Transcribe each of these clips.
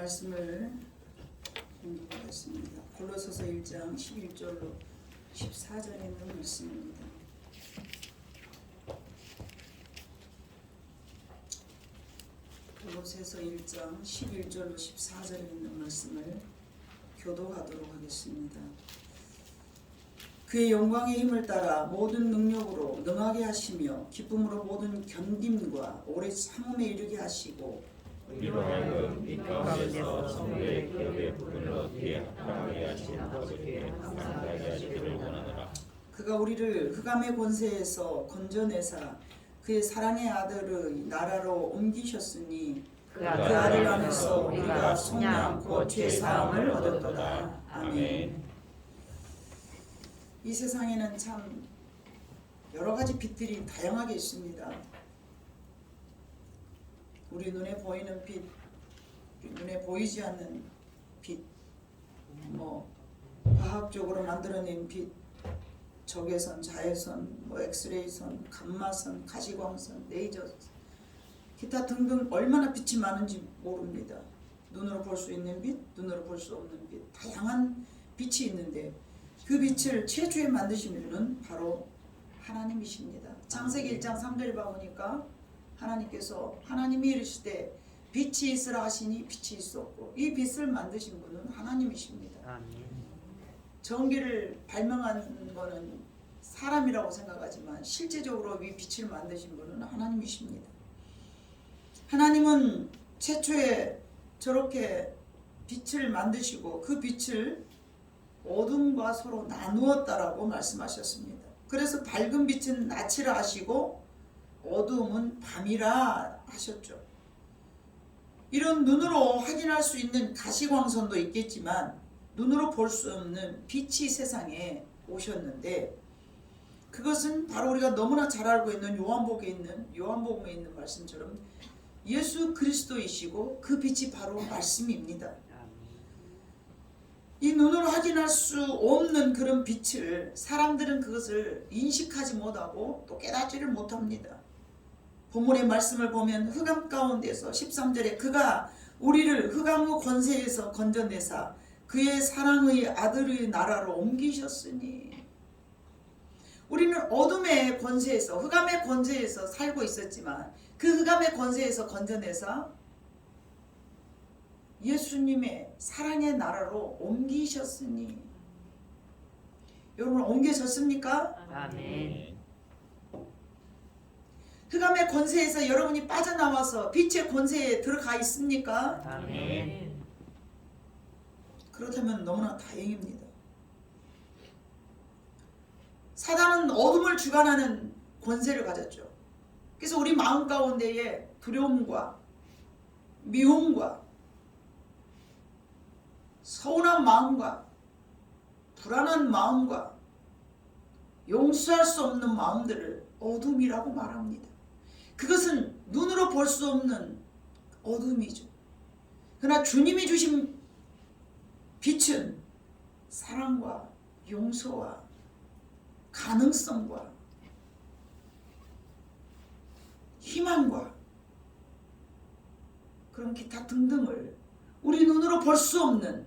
말씀을 공부하겠습니다. 골로새서 1장 11절로 14절에 있는 말씀입니다. 골로새서 1장 11절로 14절에 있는 말씀을 교도하도록 하겠습니다. 그의 영광의 힘을 따라 모든 능력으로 능하게 하시며 기쁨으로 모든 견딤과 오래 참음에 이르게 하시고 우리로 하여금 빛 가운데서 성도의 기업의 부분을 얻기에 합당하게 하신 아버지께 감사하게 하시기를 원하노라. 그가 우리를 흑암의 권세에서 건져내사 그의 사랑의 아들의 나라로 옮기셨으니 그 아들 안에서 우리가 속량 곧 죄사함을 얻었도다. 아멘. 이 세상에는 참 여러 가지 빛들이 다양하게 있습니다. 우리 눈에 보이는 빛, 우리 눈에 보이지 않는 빛, 과학적으로 만들어낸 빛, 적외선, 자외선, 엑스레이선, 감마선, 가시광선, 레이저선, 기타 등등 얼마나 빛이 많은지 모릅니다. 눈으로 볼 수 있는 빛, 눈으로 볼 수 없는 빛, 다양한 빛이 있는데 그 빛을 최초에 만드신 분은 바로 하나님이십니다. 창세기 1장 3절에 보니까 하나님께서 하나님이 이르실 때 빛이 있으라 하시니 빛이 있었고 이 빛을 만드신 분은 하나님이십니다. 아멘. 전기를 발명한 거는 사람이라고 생각하지만 실제적으로 이 빛을 만드신 분은 하나님이십니다. 하나님은 최초에 저렇게 빛을 만드시고 그 빛을 어둠과 서로 나누었다라고 말씀하셨습니다. 그래서 밝은 빛은 낮이라 하시고 어두움은 밤이라 하셨죠. 이런 눈으로 확인할 수 있는 가시광선도 있겠지만 눈으로 볼 수 없는 빛이 세상에 오셨는데 그것은 바로 우리가 너무나 잘 알고 있는 요한복음에 있는 말씀처럼 예수 그리스도이시고 그 빛이 바로 말씀입니다. 이 눈으로 확인할 수 없는 그런 빛을 사람들은 그것을 인식하지 못하고 또 깨닫지를 못합니다. 본문의 말씀을 보면 흑암 가운데서 13절에 그가 우리를 흑암의 권세에서 건져내사 그의 사랑의 아들의 나라로 옮기셨으니 우리는 어둠의 권세에서 흑암의 권세에서 살고 있었지만 그 흑암의 권세에서 건져내사 예수님의 사랑의 나라로 옮기셨으니 여러분 옮겨졌습니까? 아멘. 흑암의 권세에서 여러분이 빠져나와서 빛의 권세에 들어가 있습니까? 아멘. 그렇다면 너무나 다행입니다. 사단은 어둠을 주관하는 권세를 가졌죠. 그래서 우리 마음 가운데에 두려움과 미움과 서운한 마음과 불안한 마음과 용서할 수 없는 마음들을 어둠이라고 말합니다. 그것은 눈으로 볼 수 없는 어둠이죠. 그러나 주님이 주신 빛은 사랑과 용서와 가능성과 희망과 그런 기타 등등을 우리 눈으로 볼 수 없는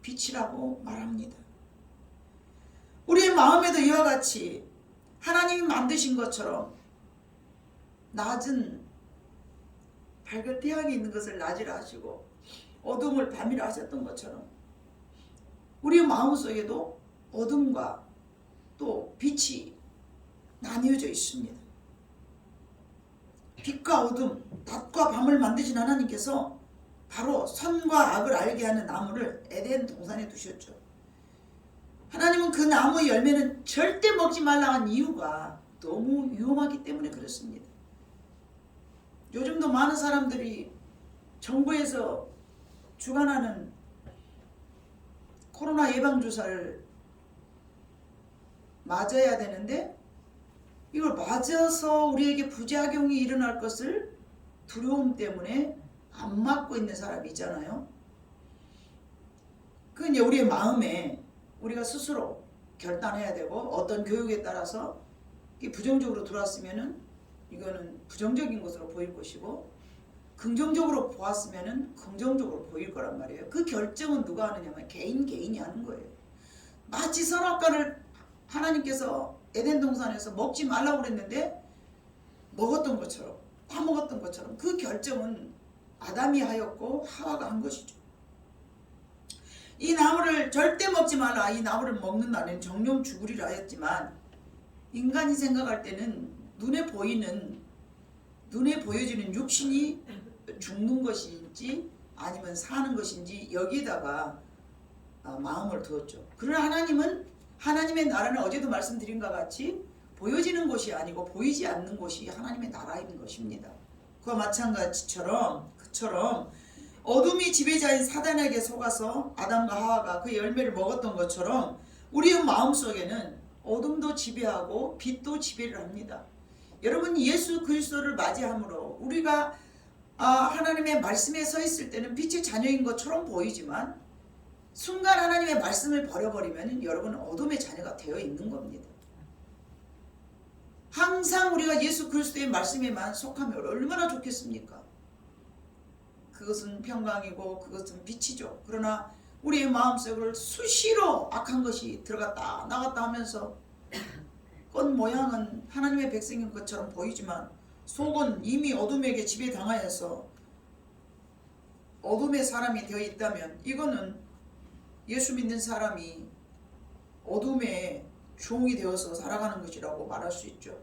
빛이라고 말합니다. 우리의 마음에도 이와 같이 하나님이 만드신 것처럼 낮은 밝은 태양이 있는 것을 낮이라 하시고 어둠을 밤이라 하셨던 것처럼 우리의 마음속에도 어둠과 또 빛이 나뉘어져 있습니다. 빛과 어둠, 낮과 밤을 만드신 하나님께서 바로 선과 악을 알게 하는 나무를 에덴 동산에 두셨죠. 하나님은 그 나무의 열매는 절대 먹지 말라 한 이유가 너무 위험하기 때문에 그렇습니다. 요즘도 많은 사람들이 정부에서 주관하는 코로나 예방주사를 맞아야 되는데 이걸 맞아서 우리에게 부작용이 일어날 것을 두려움 때문에 안 맞고 있는 사람이 있잖아요. 그건 이제 우리의 마음에 우리가 스스로 결단해야 되고 어떤 교육에 따라서 이게 부정적으로 들어왔으면은 이거는 부정적인 것으로 보일 것이고 긍정적으로 보았으면은 긍정적으로 보일 거란 말이에요. 그 결정은 누가 하느냐면 개인이 하는 거예요. 마치 선악과를 하나님께서 에덴 동산에서 먹지 말라고 그랬는데 먹었던 것처럼, 다 먹었던 것처럼 그 결정은 아담이 하였고 하와가 한 것이죠. 이 나무를 절대 먹지 말라, 이 나무를 먹는 날에는 정령 죽으리라 하였지만, 인간이 생각할 때는 눈에 보여지는 육신이 죽는 것인지 아니면 사는 것인지 여기에다가 마음을 두었죠. 그러나 하나님은, 하나님의 나라는 어제도 말씀드린 것 같이 보여지는 것이 아니고 보이지 않는 것이 하나님의 나라인 것입니다. 그와 마찬가지처럼 어둠이 지배자인 사단에게 속아서 아담과 하와가 그 열매를 먹었던 것처럼 우리의 마음속에는 어둠도 지배하고 빛도 지배를 합니다. 여러분, 예수 그리스도를 맞이함으로 우리가 하나님의 말씀에 서 있을 때는 빛의 자녀인 것처럼 보이지만 순간 하나님의 말씀을 버려버리면 여러분은 어둠의 자녀가 되어 있는 겁니다. 항상 우리가 예수 그리스도의 말씀에만 속하면 얼마나 좋겠습니까? 그것은 평강이고 그것은 빛이죠. 그러나 우리의 마음속을 수시로 악한 것이 들어갔다 나갔다 하면서 꽃 모양은 하나님의 백성인 것처럼 보이지만 속은 이미 어둠에게 지배당하여서 어둠의 사람이 되어 있다면 이거는 예수 믿는 사람이 어둠의 종이 되어서 살아가는 것이라고 말할 수 있죠.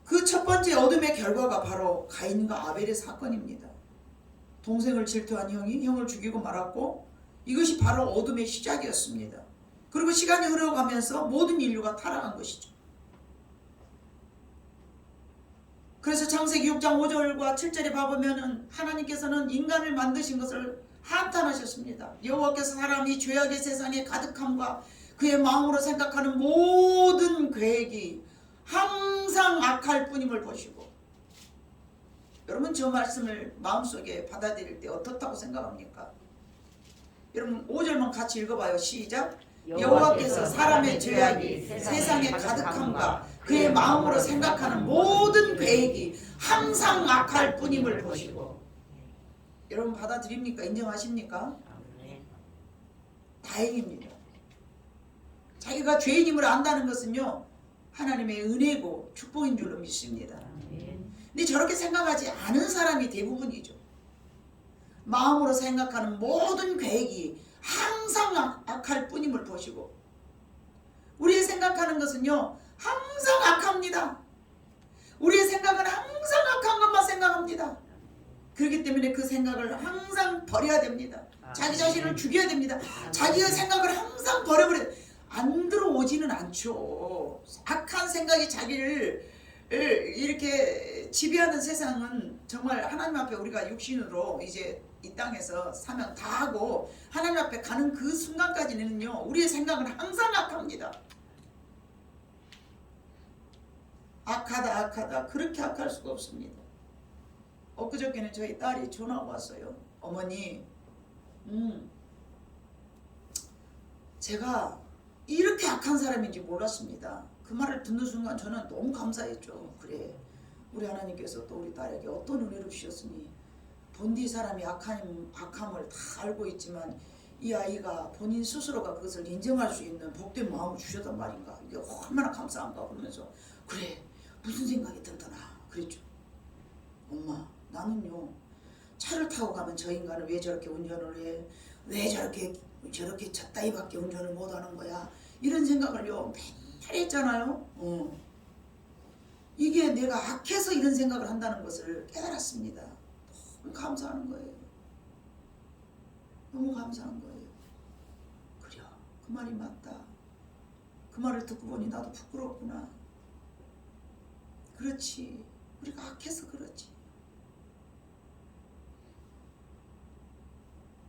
그 첫 번째 어둠의 결과가 바로 가인과 아벨의 사건입니다. 동생을 질투한 형이 형을 죽이고 말았고 이것이 바로 어둠의 시작이었습니다. 그리고 시간이 흘러가면서 모든 인류가 타락한 것이죠. 그래서 창세기 6장 5절과 7절에 봐보면 하나님께서는 인간을 만드신 것을 한탄하셨습니다. 여호와께서 사람이 죄악의 세상에 가득함과 그의 마음으로 생각하는 모든 계획이 항상 악할 뿐임을 보시고, 여러분 저 말씀을 마음속에 받아들일 때 어떻다고 생각합니까? 여러분 5절만 같이 읽어봐요. 시작. 여호와께서 사람의 죄악이 세상에 가득함과 그의 마음으로 생각하는 모든 계획이 항상 악할 뿐임을 보시고. 여러분 받아들입니까? 인정하십니까? 다행입니다. 자기가 죄인임을 안다는 것은요 하나님의 은혜고 축복인 줄로 믿습니다. 근데 저렇게 생각하지 않은 사람이 대부분이죠. 마음으로 생각하는 모든 계획이 항상 악할 뿐임을 보시고, 우리의 생각하는 것은요 항상 악합니다. 우리의 생각은 항상 악한 것만 생각합니다. 그렇기 때문에 그 생각을 항상 버려야 됩니다. 자기 자신을 죽여야 됩니다. 자기의 생각을 항상 버려버려야 됩니다. 안 들어오지는 않죠. 악한 생각이 자기를 이렇게 지배하는 세상은 정말 하나님 앞에 우리가 육신으로 이제 이 땅에서 사명 다 하고 하나님 앞에 가는 그 순간까지는요 우리의 생각은 항상 악합니다. 악하다 그렇게 악할 수가 없습니다. 엊그저께는 저희 딸이 전화가 왔어요. 어머니 제가 이렇게 악한 사람인지 몰랐습니다. 그 말을 듣는 순간 저는 너무 감사했죠. 그래, 우리 하나님께서 또 우리 딸에게 어떤 은혜를 주셨으니 본디 사람이 악함을 다 알고 있지만 이 아이가 본인 스스로가 그것을 인정할 수 있는 복된 마음을 주셨단 말인가. 이게 얼마나 감사한가. 그러면서 그래 무슨 생각이 들더나 그랬죠. 엄마 나는요 차를 타고 가면 저 인간은 왜 저렇게 운전을 해, 왜 저렇게 잣다이밖에 운전을 못하는 거야, 이런 생각을요 맨날 했잖아요. 이게 내가 악해서 이런 생각을 한다는 것을 깨달았습니다. 너무 감사하는 거예요. 너무 감사한 거예요. 그래 그 말이 맞다. 그 말을 듣고 보니 나도 부끄럽구나. 그렇지, 우리가 악해서 그렇지.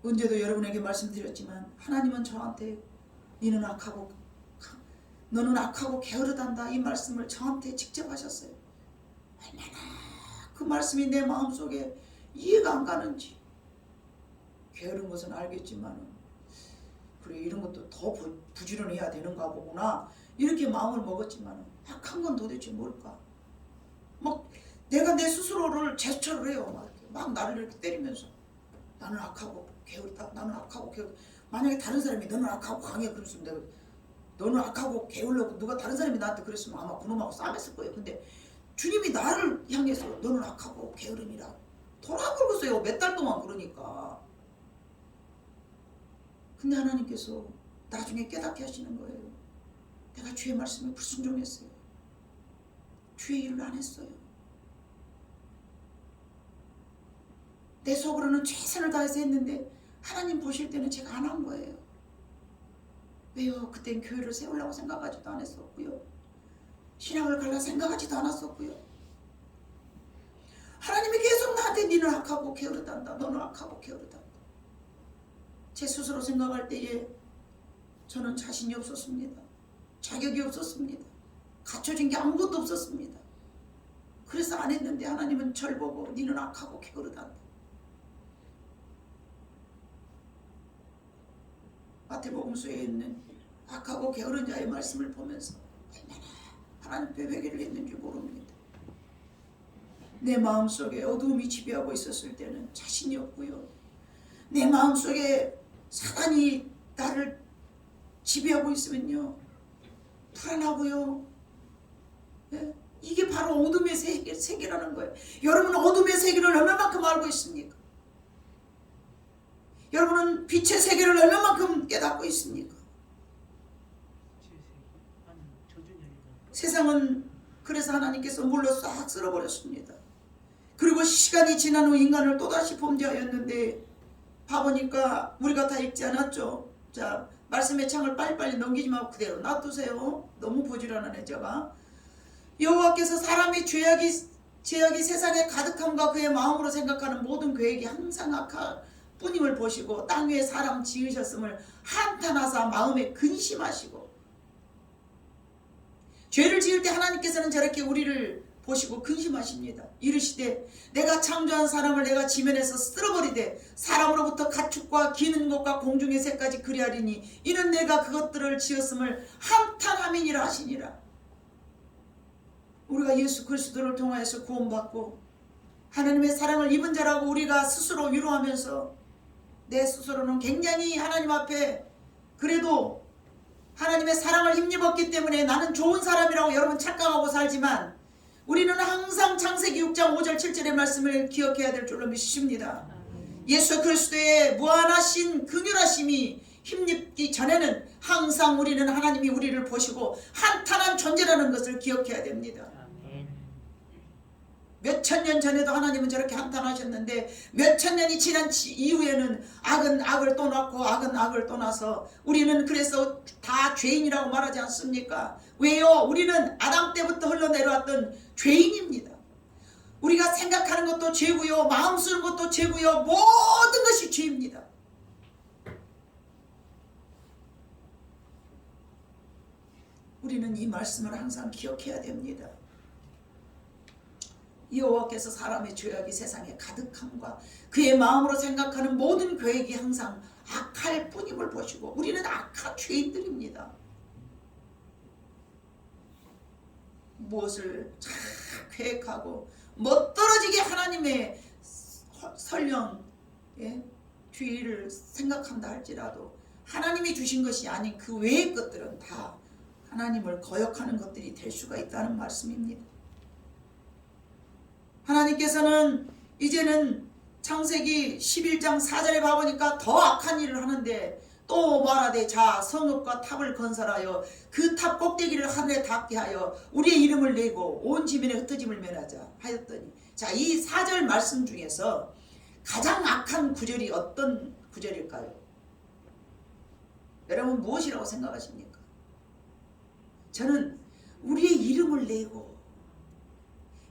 언제도 여러분에게 말씀드렸지만 하나님은 저한테 너는 악하고 게으르단다 이 말씀을 저한테 직접 하셨어요. 얼마나 그 말씀이 내 마음속에 이해가 안 가는지. 게으른 것은 알겠지만 그래 이런 것도 더 부지런해야 되는가 보구나 이렇게 마음을 먹었지만 악한 건 도대체 뭘까. 막 내가 내 스스로를 제스처를 해요. 막 나를 이렇게 때리면서 나는 악하고 게으르다. 나는 악하고 게으르다. 만약에 다른 사람이 너는 악하고 강해 그랬으면 내가 너는 악하고 게으르고 누가 다른 사람이 나한테 그랬으면 아마 그놈하고 싸맸을 거예요. 근데 주님이 나를 향해서 너는 악하고 게으름이라 돌아보고서요. 몇 달 동안 그러니까. 근데 하나님께서 나중에 깨닫게 하시는 거예요. 내가 주의 말씀에 불순종했어요. 주의 일을 안 했어요. 내 속으로는 최선을 다해서 했는데 하나님 보실 때는 제가 안 한 거예요. 왜요? 그땐 교회를 세우려고 생각하지도 않았었고요. 신앙을 갈라 생각하지도 않았었고요. 하나님이 계속 나한테 니는 악하고 게으르단다. 너는 악하고 게으르단다. 제 스스로 생각할 때에 저는 자신이 없었습니다. 자격이 없었습니다. 갖춰진 게 아무것도 없었습니다. 그래서 안 했는데 하나님은 절 보고 니는 악하고 게으르단다. 마태복음서에 있는 악하고 게으른 자의 말씀을 보면서 얼마나 하나님께 회개를 했는지 모릅니다. 내 마음속에 어두움이 지배하고 있었을 때는 자신이 없고요. 내 마음속에 사단이 나를 지배하고 있으면요 불안하고요. 네? 이게 바로 어둠의 세계라는 거예요. 여러분은 어둠의 세계를 얼마만큼 알고 있습니까? 여러분은 빛의 세계를 얼마만큼 깨닫고 있습니까? 세상은 그래서 하나님께서 물로 싹 쓸어버렸습니다. 그리고 시간이 지난 후 인간을 또다시 범죄하였는데 봐보니까 우리가 다 읽지 않았죠. 자, 말씀의 창을 빨리빨리 넘기지 말고 그대로 놔두세요. 너무 보지런하네 제가. 여호와께서 사람의 죄악이 세상에 가득함과 그의 마음으로 생각하는 모든 계획이 항상 악할 뿐임을 보시고 땅 위에 사람 지으셨음을 한탄하사 마음에 근심하시고, 죄를 지을 때 하나님께서는 저렇게 우리를 보시고 근심하십니다. 이르시되 내가 창조한 사람을 내가 지면에서 쓸어버리되 사람으로부터 가축과 기는 것과 공중의 새까지 그리하리니 이는 내가 그것들을 지었음을 한탄함이니라 하시니라. 우리가 예수 그리스도를 통하여서 구원받고 하나님의 사랑을 입은 자라고 우리가 스스로 위로하면서 내 스스로는 굉장히 하나님 앞에 그래도 하나님의 사랑을 힘입었기 때문에 나는 좋은 사람이라고 여러분 착각하고 살지만 우리는 항상 창세기 6장 5절 7절의 말씀을 기억해야 될 줄로 믿습니다. 예수 그리스도의 무한하신 긍휼하심이 힘입기 전에는 항상 우리는 하나님이 우리를 보시고 한탄한 존재라는 것을 기억해야 됩니다. 몇천 년 전에도 하나님은 저렇게 한탄하셨는데 몇천 년이 지난 이후에는 악은 악을 또 낳고 악은 악을 또 낳아서 우리는 그래서 다 죄인이라고 말하지 않습니까? 왜요? 우리는 아담 때부터 흘러내려왔던 죄인입니다. 우리가 생각하는 것도 죄고요, 마음 쓰는 것도 죄고요, 모든 것이 죄입니다. 우리는 이 말씀을 항상 기억해야 됩니다. 여호와께서 사람의 죄악이 세상에 가득함과 그의 마음으로 생각하는 모든 계획이 항상 악할 뿐임을 보시고 우리는 악한 죄인들입니다. 무엇을 잘 계획하고 멋떨어지게 하나님의 설령 주의를 생각한다 할지라도 하나님이 주신 것이 아닌 그 외의 것들은 다 하나님을 거역하는 것들이 될 수가 있다는 말씀입니다. 하나님께서는 이제는 창세기 11장 4절에 봐보니까 더 악한 일을 하는데 또 말하되 자 성읍과 탑을 건설하여 그 탑 꼭대기를 하늘에 닿게 하여 우리의 이름을 내고 온 지면에 흩어짐을 면하자 하였더니, 자, 이 4절 말씀 중에서 가장 악한 구절이 어떤 구절일까요? 여러분 무엇이라고 생각하십니까? 저는 우리의 이름을 내고,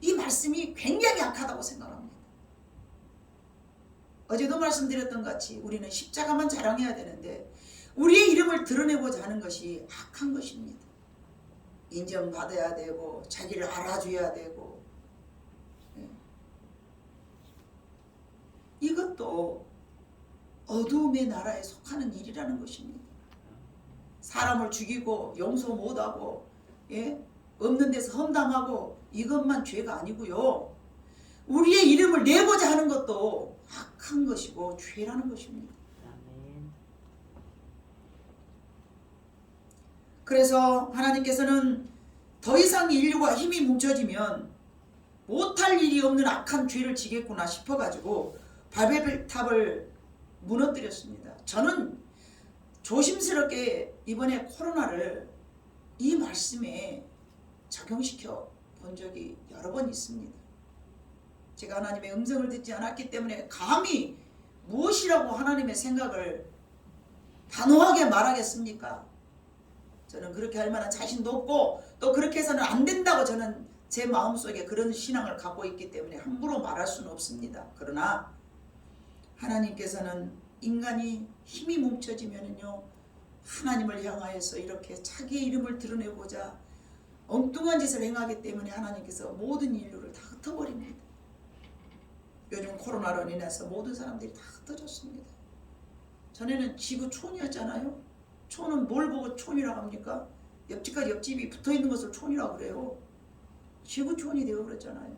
이 말씀이 굉장히 악하다고 생각합니다. 어제도 말씀드렸던 같이 우리는 십자가만 자랑해야 되는데 우리의 이름을 드러내고자 하는 것이 악한 것입니다. 인정받아야 되고 자기를 알아줘야 되고, 이것도 어두움의 나라에 속하는 일이라는 것입니다. 사람을 죽이고 용서 못하고 없는 데서 험담하고 이것만 죄가 아니고요. 우리의 이름을 내고자 하는 것도 악한 것이고 죄라는 것입니다. 아멘. 그래서 하나님께서는 더 이상 인류가 힘이 뭉쳐지면 못할 일이 없는 악한 죄를 지겠구나 싶어가지고 바벨탑을 무너뜨렸습니다. 저는 조심스럽게 이번에 코로나를 이 말씀에 적용시켜 본 적이 여러 번 있습니다. 제가 하나님의 음성을 듣지 않았기 때문에 감히 무엇이라고 하나님의 생각을 단호하게 말하겠습니까? 저는 그렇게 할 만한 자신도 없고 또 그렇게 해서는 안 된다고 저는 제 마음속에 그런 신앙을 갖고 있기 때문에 함부로 말할 수는 없습니다. 그러나 하나님께서는 인간이 힘이 뭉쳐지면은요, 하나님을 향하여서 이렇게 자기의 이름을 드러내고자 엉뚱한 짓을 행하기 때문에 하나님께서 모든 인류를 다 흩어버립니다. 요즘 코로나로 인해서 모든 사람들이 다 흩어졌습니다. 전에는 지구 촌이었잖아요. 촌은 뭘 보고 촌이라고 합니까? 옆집과 옆집이 붙어있는 것을 촌이라고 그래요. 지구 촌이 되어버렸잖아요.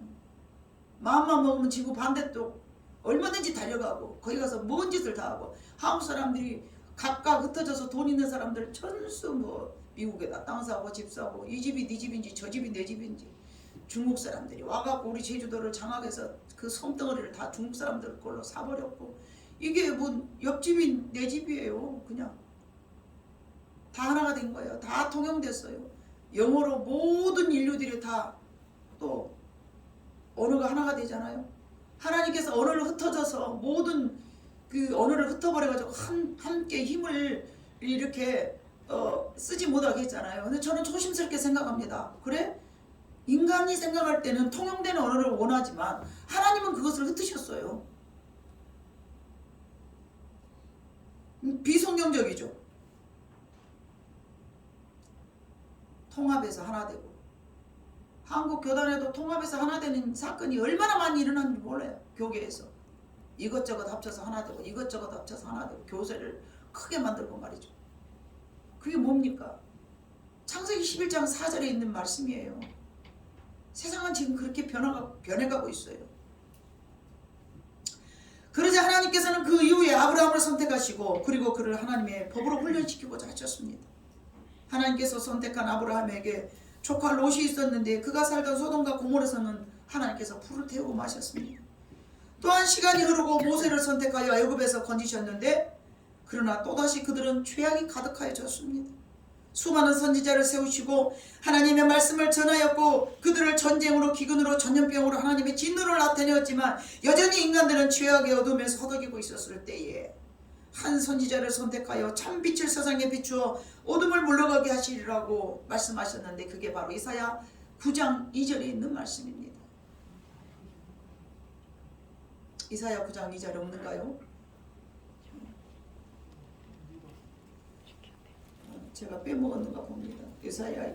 마음만 먹으면 지구 반대쪽 얼마든지 달려가고 거기 가서 뭔 짓을 다 하고, 한국 사람들이 각각 흩어져서 돈 있는 사람들 전수 뭐 미국에다 땅 사고 집 사고, 이 집이 네 집인지 저 집이 내 집인지, 중국 사람들이 와갖고 우리 제주도를 장악해서 그 섬덩어리를 다 중국 사람들 걸로 사버렸고, 이게 뭐 옆집이 내 집이에요. 그냥 다 하나가 된 거예요. 다 통용됐어요. 영어로 모든 인류들이 다 또 언어가 하나가 되잖아요. 하나님께서 언어를 흩어져서 모든 그 언어를 흩어버려가지고 함께 힘을 이렇게 쓰지 못하게 했잖아요. 근데 저는 조심스럽게 생각합니다. 그래? 인간이 생각할 때는 통용되는 언어를 원하지만 하나님은 그것을 흩으셨어요. 비성경적이죠. 통합해서 하나 되고, 한국 교단에도 통합해서 하나 되는 사건이 얼마나 많이 일어났는지 몰라요. 교계에서 이것저것 합쳐서 하나 되고 이것저것 합쳐서 하나 되고 교세를 크게 만들고 말이죠. 그게 뭡니까? 창세기 11장 4절에 있는 말씀이에요. 세상은 지금 그렇게 변해가고 있어요. 그러자 하나님께서는 그 이후에 아브라함을 선택하시고 그리고 그를 하나님의 법으로 훈련시키고자 하셨습니다. 하나님께서 선택한 아브라함에게 조카 롯이 있었는데 그가 살던 소돔과 고모르에서는 하나님께서 불을 태우고 마셨습니다. 또한 시간이 흐르고 모세를 선택하여 애굽에서 건지셨는데 그러나 또다시 그들은 죄악이 가득하여졌습니다. 수많은 선지자를 세우시고 하나님의 말씀을 전하였고 그들을 전쟁으로 기근으로 전염병으로 하나님의 진노를 나타내었지만 여전히 인간들은 죄악의 어둠에 서덕이고 있었을 때에 한 선지자를 선택하여 참 빛을 세상에 비추어 어둠을 물러가게 하시리라고 말씀하셨는데 그게 바로 이사야 9장 2절에 있는 말씀입니다. 이사야 9장 2절에 없는가요? 제가 빼먹었는가 봅니다. 이사야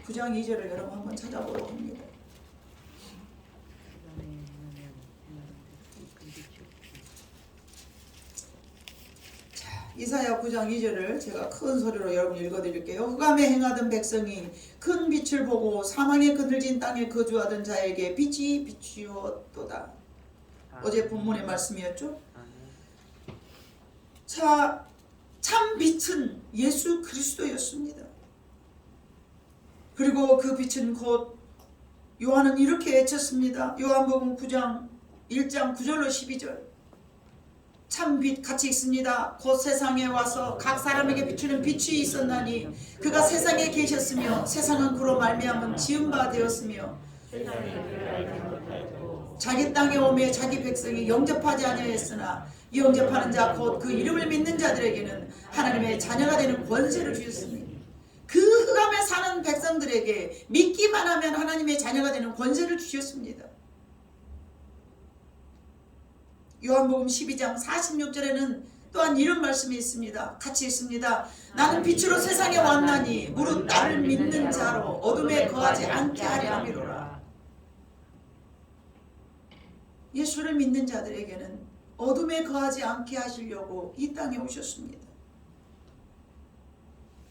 9장 2절을 여러분 한번 찾아보려고 합니다. 이사야 9장 2절을 제가 큰 소리로 여러분 읽어드릴게요. 흑암에 행하던 백성이 큰 빛을 보고 사망에 그늘진 땅에 거주하던 자에게 빛이 비추었도다. 어제 본문의 말씀이었죠. 자, 참 빛은 예수 그리스도였습니다. 그리고 그 빛은 곧 요한은 이렇게 외쳤습니다. 요한복음 9장 1장 9절로 12절. 참 빛 같이 있습니다. 곧 세상에 와서 각 사람에게 비추는 빛이 있었나니 그가 세상에 계셨으며 세상은 그로 말미암아 지은 바 되었으며 자기 땅에 오매 자기 백성이 영접하지 아니하였으나 영접하는 자 곧 그 이름을 믿는 자들에게는 하나님의 자녀가 되는 권세를 주셨습니다. 그 흑암에 사는 백성들에게 믿기만 하면 하나님의 자녀가 되는 권세를 주셨습니다. 요한복음 12장 46절에는 또한 이런 말씀이 있습니다. 같이 있습니다. 나는 빛으로 세상에 왔나니 무릇 나를 믿는 자로 어둠에 거하지 않게 하려 함이로라. 예수를 믿는 자들에게는 어둠에 거하지 않게 하시려고 이 땅에 오셨습니다.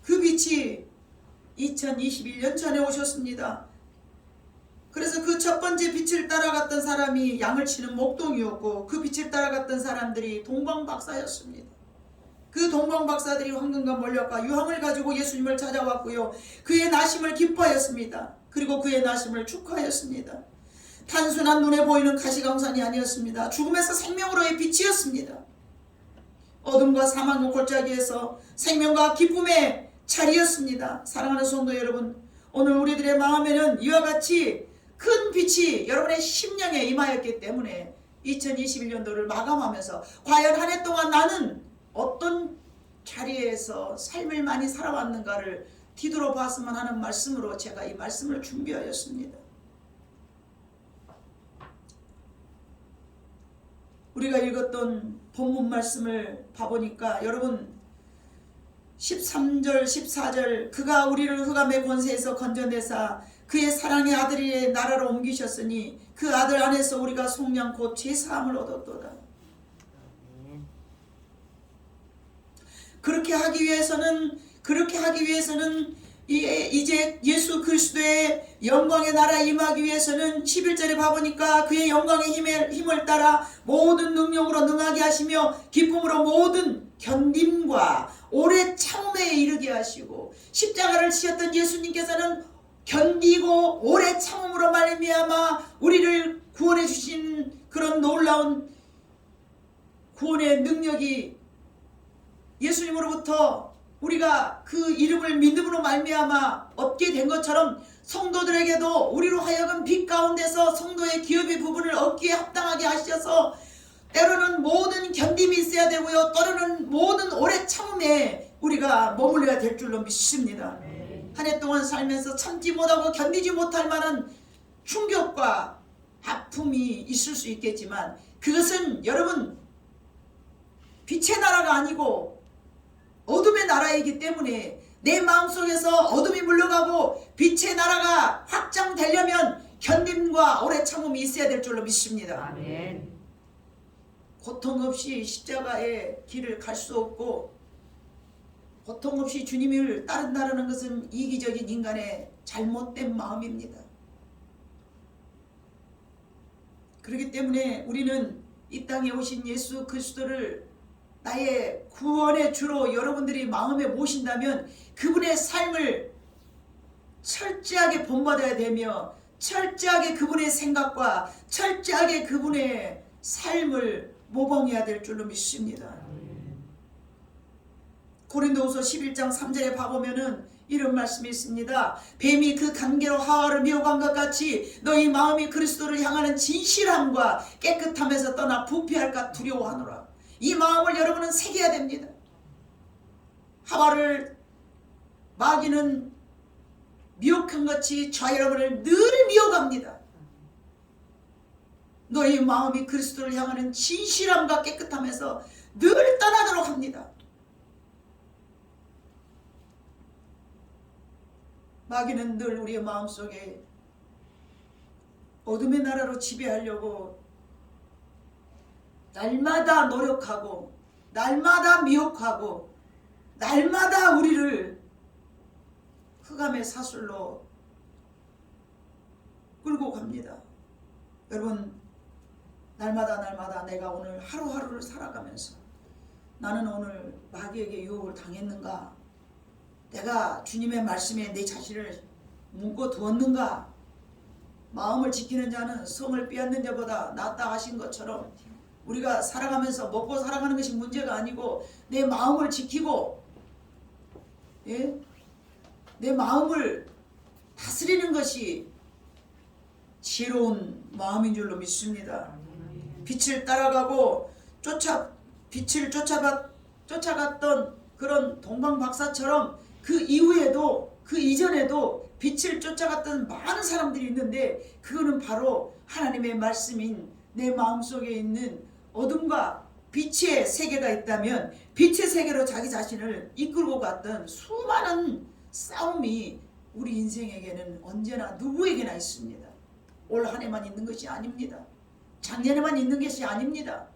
그 빛이 2021년 전에 오셨습니다. 그래서 그 첫 번째 빛을 따라갔던 사람이 양을 치는 목동이었고 그 빛을 따라갔던 사람들이 동방박사였습니다. 그 동방박사들이 황금과 몰약과 유황을 가지고 예수님을 찾아왔고요. 그의 나심을 기뻐하였습니다. 그리고 그의 나심을 축하하였습니다. 단순한 눈에 보이는 가시광선이 아니었습니다. 죽음에서 생명으로의 빛이었습니다. 어둠과 사망의 골짜기에서 생명과 기쁨의 자리였습니다. 사랑하는 성도 여러분, 오늘 우리들의 마음에는 이와 같이 큰 빛이 여러분의 심령에 임하였기 때문에 2021년도를 마감하면서 과연 한 해 동안 나는 어떤 자리에서 삶을 많이 살아왔는가를 뒤돌아봤으면 하는 말씀으로 제가 이 말씀을 준비하였습니다. 우리가 읽었던 본문 말씀을 봐보니까 여러분 13절 14절 그가 우리를 흑암의 권세에서 건져내사 그의 사랑의 아들의 나라로 옮기셨으니 그 아들 안에서 우리가 속량 곧 죄사함을 얻었도다. 그렇게 하기 위해서는 이제 예수 그리스도의 영광의 나라에 임하기 위해서는 11절에 봐보니까 그의 영광의 힘을 따라 모든 능력으로 능하게 하시며 기쁨으로 모든 견딤과 오래 참음에 이르게 하시고 십자가를 지셨던 예수님께서는 견디고 오래 참음으로 말미암아 우리를 구원해 주신 그런 놀라운 구원의 능력이 예수님으로부터 우리가 그 이름을 믿음으로 말미암아 얻게 된 것처럼 성도들에게도 우리로 하여금 빛 가운데서 성도의 기업의 부분을 얻기에 합당하게 하셔서 때로는 모든 견딤이 있어야 되고요. 때로는 모든 오래 참음에 우리가 머물러야 될 줄로 믿습니다. 한 해 동안 살면서 참지 못하고 견디지 못할 만한 충격과 아픔이 있을 수 있겠지만 그것은 여러분 빛의 나라가 아니고 어둠의 나라이기 때문에 내 마음속에서 어둠이 물러가고 빛의 나라가 확장되려면 견딤과 오래 참음이 있어야 될 줄로 믿습니다. 아멘. 고통 없이 십자가의 길을 갈 수 없고 고통 없이 주님을 따른다는 것은 이기적인 인간의 잘못된 마음입니다. 그렇기 때문에 우리는 이 땅에 오신 예수 그리스도를 나의 구원의 주로 여러분들이 마음에 모신다면 그분의 삶을 철저하게 본받아야 되며 철저하게 그분의 생각과 철저하게 그분의 삶을 모방해야 될 줄로 믿습니다. 고린도후서 11장 3절에 봐보면은 이런 말씀이 있습니다. 뱀이 그 관계로 하와를 미혹한 것 같이 너희 마음이 그리스도를 향하는 진실함과 깨끗함에서 떠나 부패할까 두려워하노라. 이 마음을 여러분은 새겨야 됩니다. 하와를 마귀는 미혹한 것이 저와 여러분을 늘 미혹합니다. 너희 마음이 그리스도를 향하는 진실함과 깨끗함에서 늘 떠나도록 합니다. 마귀는 늘 우리의 마음속에 어둠의 나라로 지배하려고 날마다 노력하고 날마다 미혹하고 날마다 우리를 흑암의 사슬로 끌고 갑니다. 여러분 날마다 내가 오늘 하루하루를 살아가면서 나는 오늘 마귀에게 유혹을 당했는가? 내가 주님의 말씀에 내 자신을 묶어 두었는가? 마음을 지키는 자는 성을 빼앗는 자보다 낫다 하신 것처럼 우리가 살아가면서 먹고 살아가는 것이 문제가 아니고 내 마음을 지키고 내 마음을 다스리는 것이 지혜로운 마음인 줄로 믿습니다. 빛을 따라가고 빛을 쫓아갔던 그런 동방박사처럼 그 이후에도 그 이전에도 빛을 쫓아갔던 많은 사람들이 있는데 그거는 바로 하나님의 말씀인 내 마음속에 있는 어둠과 빛의 세계가 있다면 빛의 세계로 자기 자신을 이끌고 갔던 수많은 싸움이 우리 인생에게는 언제나 누구에게나 있습니다. 올 한 해만 있는 것이 아닙니다. 작년에만 있는 것이 아닙니다.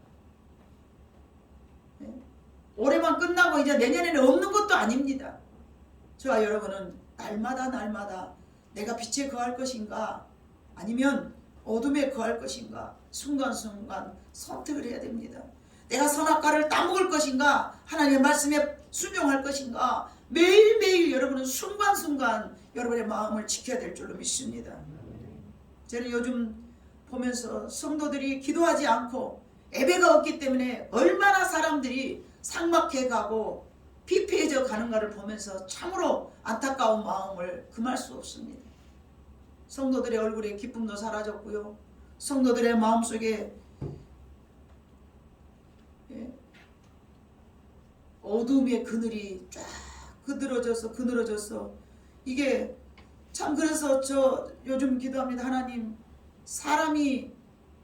올해만 끝나고 이제 내년에는 없는 것도 아닙니다. 저와 여러분은 날마다 내가 빛에 거할 것인가 아니면 어둠에 거할 것인가 순간순간 선택을 해야 됩니다. 내가 선악과를 따먹을 것인가 하나님의 말씀에 순종할 것인가 매일매일 여러분은 순간순간 여러분의 마음을 지켜야 될 줄로 믿습니다. 저는 요즘 보면서 성도들이 기도하지 않고 예배가 없기 때문에 얼마나 사람들이 삭막해 가고 피폐해져 가는가를 보면서 참으로 안타까운 마음을 금할 수 없습니다. 성도들의 얼굴에 기쁨도 사라졌고요. 성도들의 마음속에 어둠의 그늘이 쫙 그늘어져서 이게 참 그래서 저 요즘 기도합니다. 하나님, 사람이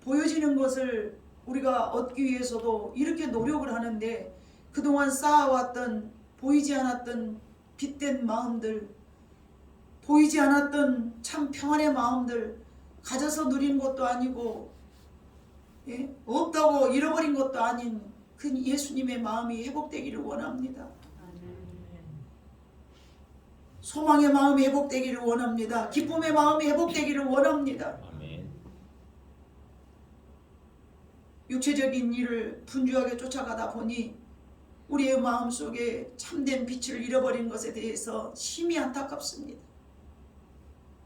보여지는 것을 우리가 얻기 위해서도 이렇게 노력을 하는데 그동안 쌓아왔던 보이지 않았던 빛된 마음들, 보이지 않았던 참 평안의 마음들 가져서 누리는 것도 아니고 없다고 잃어버린 것도 아닌 그 예수님의 마음이 회복되기를 원합니다. 소망의 마음이 회복되기를 원합니다. 기쁨의 마음이 회복되기를 원합니다. 육체적인 일을 분주하게 쫓아가다 보니 우리의 마음속에 참된 빛을 잃어버린 것에 대해서 심히 안타깝습니다.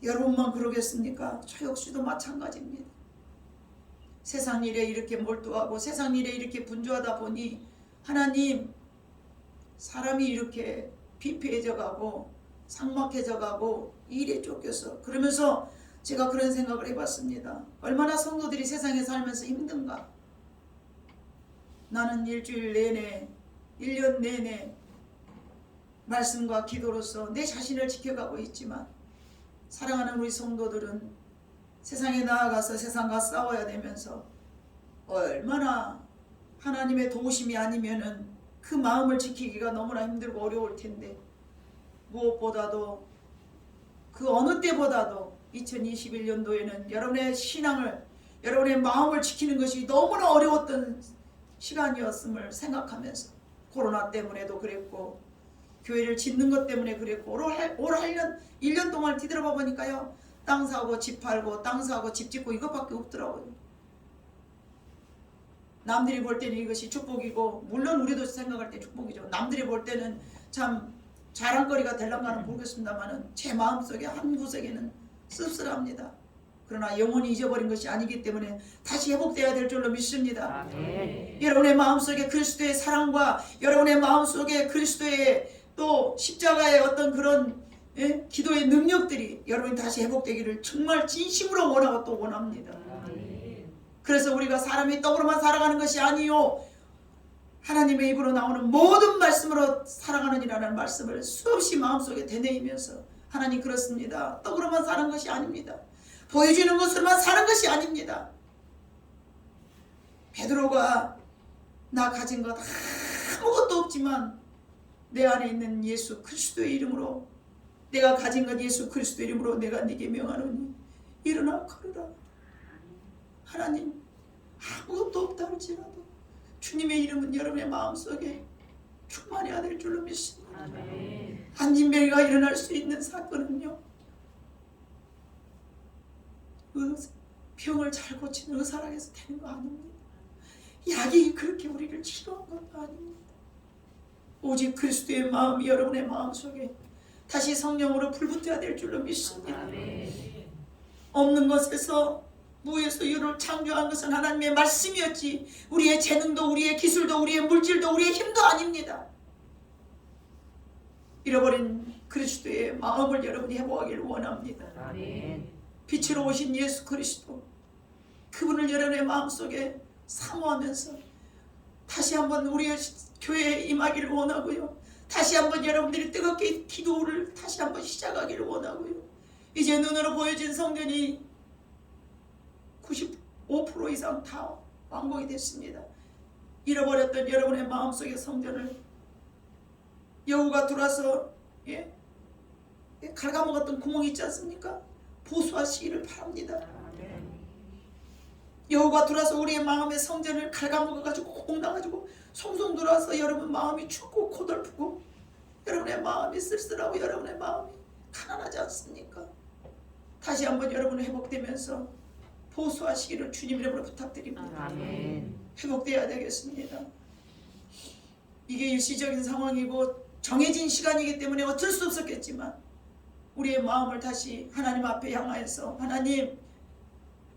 여러분만 그러겠습니까? 저 역시도 마찬가지입니다. 세상 일에 이렇게 몰두하고 세상 일에 이렇게 분주하다 보니 하나님, 사람이 이렇게 피폐해져 가고 삭막해져 가고 일에 쫓겨서 그러면서 제가 그런 생각을 해봤습니다. 얼마나 성도들이 세상에 살면서 힘든가. 나는 일주일 내내 1년 내내 말씀과 기도로서 내 자신을 지켜가고 있지만 사랑하는 우리 성도들은 세상에 나아가서 세상과 싸워야 되면서 얼마나 하나님의 도우심이 아니면은 그 마음을 지키기가 너무나 힘들고 어려울 텐데 무엇보다도 그 어느 때보다도 2021년도에는 여러분의 신앙을 여러분의 마음을 지키는 것이 너무나 어려웠던 시간이었음을 생각하면서 코로나 때문에도 그랬고 교회를 짓는 것 때문에 그랬고 올 1년 동안 뒤돌아봐 보니까요, 땅 사고 집 팔고 땅 사고 집 짓고 이것밖에 없더라고요. 남들이 볼 때는 이것이 축복이고 물론 우리도 생각할 때 축복이죠. 남들이 볼 때는 참 자랑거리가 될랑가는 모르겠습니다만은 제 마음속에 한 구석에는 씁쓸합니다. 그러나 영원히 잊어버린 것이 아니기 때문에 다시 회복되어야 될 줄로 믿습니다. 여러분의 마음속에 그리스도의 사랑과 여러분의 마음속에 그리스도의 또 십자가의 어떤 그런 기도의 능력들이 여러분이 다시 회복되기를 정말 진심으로 원하고 또 원합니다. 그래서 우리가 사람이 떡으로만 살아가는 것이 아니요 하나님의 입으로 나오는 모든 말씀으로 살아가는 이라는 말씀을 수없이 마음속에 되뇌이면서 하나님 그렇습니다. 떡으로만 사는 것이 아닙니다. 보여주는 것으로만 사는 것이 아닙니다. 베드로가 나 가진 것 아무것도 없지만 내 안에 있는 예수 그리스도의 이름으로 내가 가진 것 예수 그리스도의 이름으로 내가 네게 명하노니 일어나 걸으라. 하나님 아무것도 없다 할지라도 주님의 이름은 여러분의 마음속에 충만해야 될 줄로 믿습니다. 한진병이가 일어날 수 있는 사건은요, 병을 잘 고치는 의사라고 해서 되는 거 아닙니다. 약이 그렇게 우리를 치료한 것도 아닙니다. 오직 그리스도의 마음이 여러분의 마음속에 다시 성령으로 불붙어야 될 줄로 믿습니다. 없는 것에서 무에서 유를 창조한 것은 하나님의 말씀이었지 우리의 재능도 우리의 기술도 우리의 물질도 우리의 힘도 아닙니다. 잃어버린 그리스도의 마음을 여러분이 회복하기를 원합니다. 빛으로 오신 예수 그리스도 그분을 여러분의 마음속에 사모하면서 다시 한번 우리의 교회에 임하기를 원하고요. 다시 한번 여러분들이 뜨겁게 기도를 다시 한번 시작하기를 원하고요. 이제 눈으로 보여진 성전이 95% 이상 다 완공이 됐습니다. 잃어버렸던 여러분의 마음속의 성전을 여우가 들어와서 갉아먹었던 구멍이 있지 않습니까? 보수하시기를 바랍니다. 여호가 들어와서 우리의 마음의 성전을 갉아먹어가지고 공나가지고 송송 들어와서 여러분 마음이 춥고 고달프고 여러분의 마음이 쓸쓸하고 여러분의 마음이 가난하지 않습니까? 다시 한번 여러분 회복되면서 보수하시기를 주님 이름으로 부탁드립니다. 아멘. 회복돼야 되겠습니다. 이게 일시적인 상황이고 정해진 시간이기 때문에 어쩔 수 없었겠지만 우리의 마음을 다시 하나님 앞에 향하여서 하나님,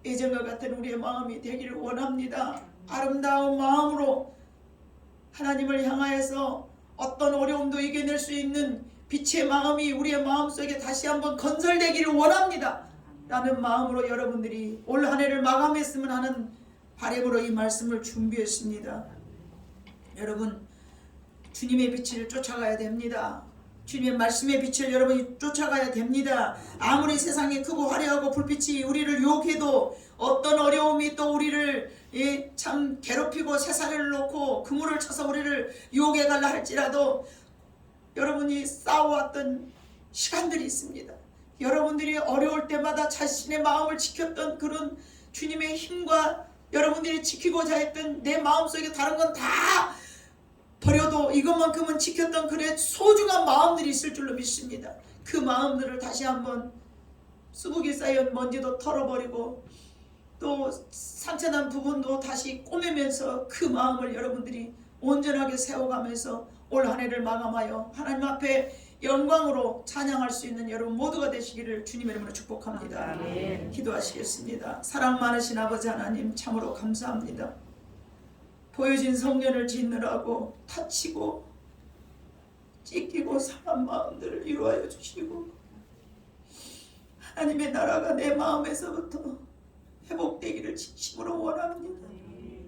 예전과 같은 우리의 마음이 되기를 원합니다. 아름다운 마음으로 하나님을 향하여서 어떤 어려움도 이겨낼 수 있는 빛의 마음이 우리의 마음속에 다시 한번 건설되기를 원합니다 라는 마음으로 여러분들이 올 한 해를 마감했으면 하는 바람으로 이 말씀을 준비했습니다. 여러분, 주님의 빛을 쫓아가야 됩니다. 주님의 말씀의 빛을 여러분이 쫓아가야 됩니다. 아무리 세상이 크고 화려하고 불빛이 우리를 유혹해도 어떤 어려움이 또 우리를 참 괴롭히고 새살을 놓고 그물을 쳐서 우리를 유혹해 갈라 할지라도 여러분이 싸워왔던 시간들이 있습니다. 여러분들이 어려울 때마다 자신의 마음을 지켰던 그런 주님의 힘과 여러분들이 지키고자 했던 내 마음속에 다른 건 다 버려도 이것만큼은 지켰던 그의 소중한 마음들이 있을 줄로 믿습니다. 그 마음들을 다시 한번 수북이 쌓인 먼지도 털어버리고 또 상처난 부분도 다시 꼬매면서 그 마음을 여러분들이 온전하게 세워가면서 올 한 해를 마감하여 하나님 앞에 영광으로 찬양할 수 있는 여러분 모두가 되시기를 주님의 이름으로 축복합니다. 아멘. 기도하시겠습니다. 사랑 많으신 아버지 하나님, 참으로 감사합니다. 보여진 성전을 짓느라고 다치고 찢기고 상한 마음들을 이루하여 주시고 하나님의 나라가 내 마음에서부터 회복되기를 진심으로 원합니다.